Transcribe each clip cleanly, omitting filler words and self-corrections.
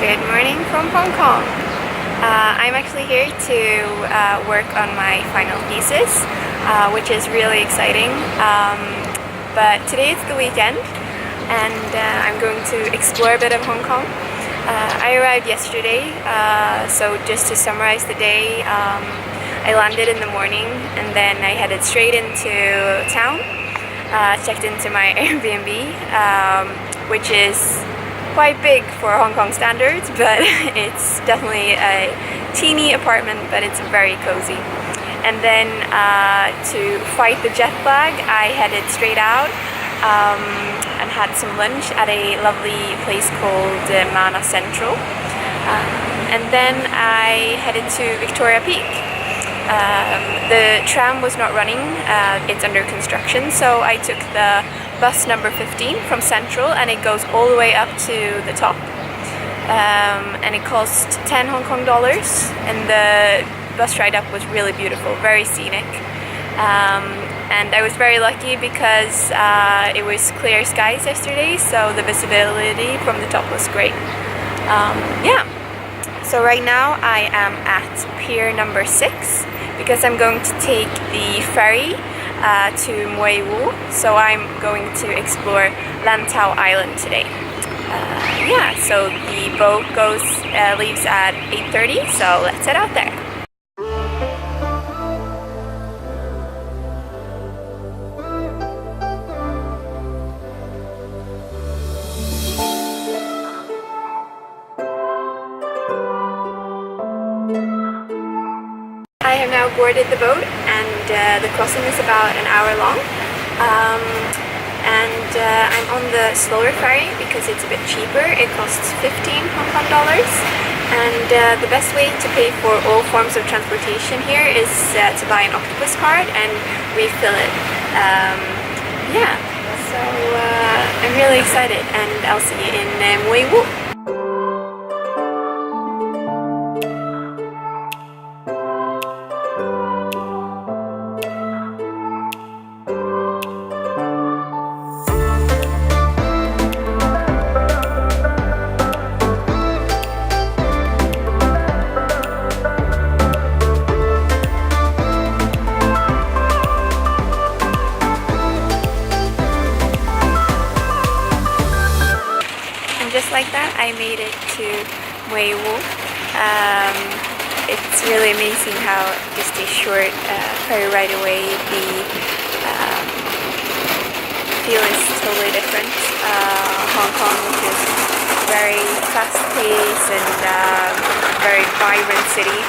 Good morning from Hong Kong. I'm actually here to work on my final thesis, which is really exciting. But today is the weekend and I'm going to explore a bit of Hong Kong. I arrived yesterday, so just to summarize the day, I landed in the morning and then I headed straight into town, checked into my Airbnb, which is quite big for Hong Kong standards, but it's definitely a teeny apartment, but it's very cozy. And then to fight the jet lag, I headed straight out and had some lunch at a lovely place called Mana Central. And then I headed to Victoria Peak. The tram was not running, it's under construction, so I took the bus number 15 from Central and it goes all the way up to the top. And it cost 10 Hong Kong dollars and the bus ride up was really beautiful, very scenic. And I was very lucky because it was clear skies yesterday, so the visibility from the top was great. Yeah. So right now I am at pier number 6 because I'm going to take the ferry to Mui Wu. So I'm going to explore Lantau Island today. Yeah, so the boat leaves at 8:30, so let's head out there. I have now boarded the boat and the crossing is about an hour long. I'm on the slower ferry because it's a bit cheaper. It costs 15 Hong Kong dollars. And the best way to pay for all forms of transportation here is to buy an octopus card and refill it. Yeah, so I'm really excited and I'll see you in Mui Wu. Just like that, I made it to Mui Wu. It's really amazing how just a short ferry ride away, the feel is totally different. Hong Kong, which is very fast-paced and very vibrant city.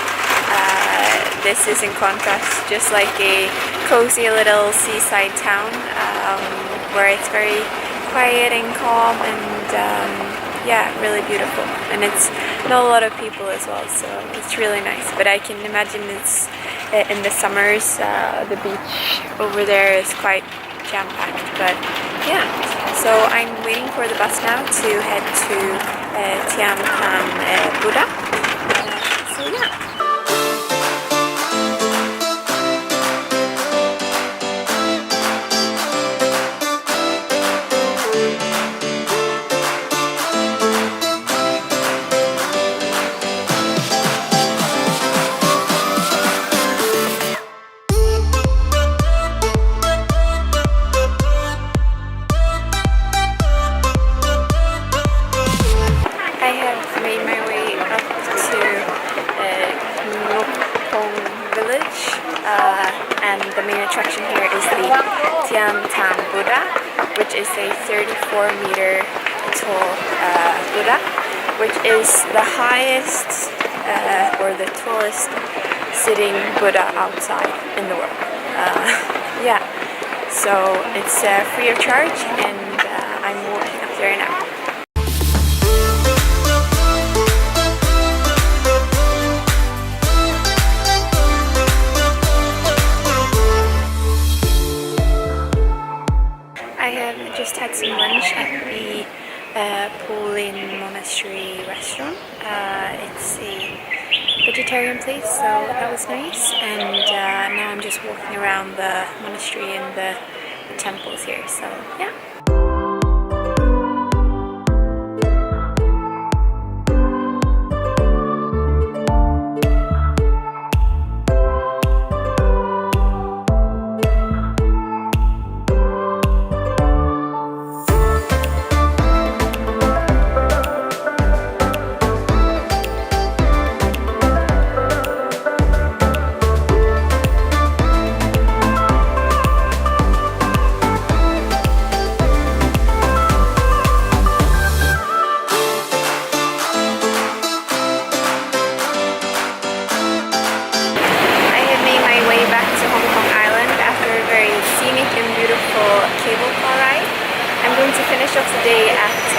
This is in contrast, just like a cozy little seaside town where it's very quiet and calm and yeah, really beautiful, and it's not a lot of people as well, so it's really nice. But I can imagine it's in the summers, the beach over there is quite jam-packed, but yeah. So I'm waiting for the bus now to head to Tian Buddha. So yeah. And the main attraction here is the Tian Buddha, which is a 34-meter tall Buddha, which is the highest or the tallest sitting Buddha outside in the world. Yeah, so it's free of charge and I'm walking up there now. Just had some lunch at the Paulin Monastery restaurant. It's a vegetarian place, so that was nice. And now I'm just walking around the monastery and the temples here, so yeah. finish off the day at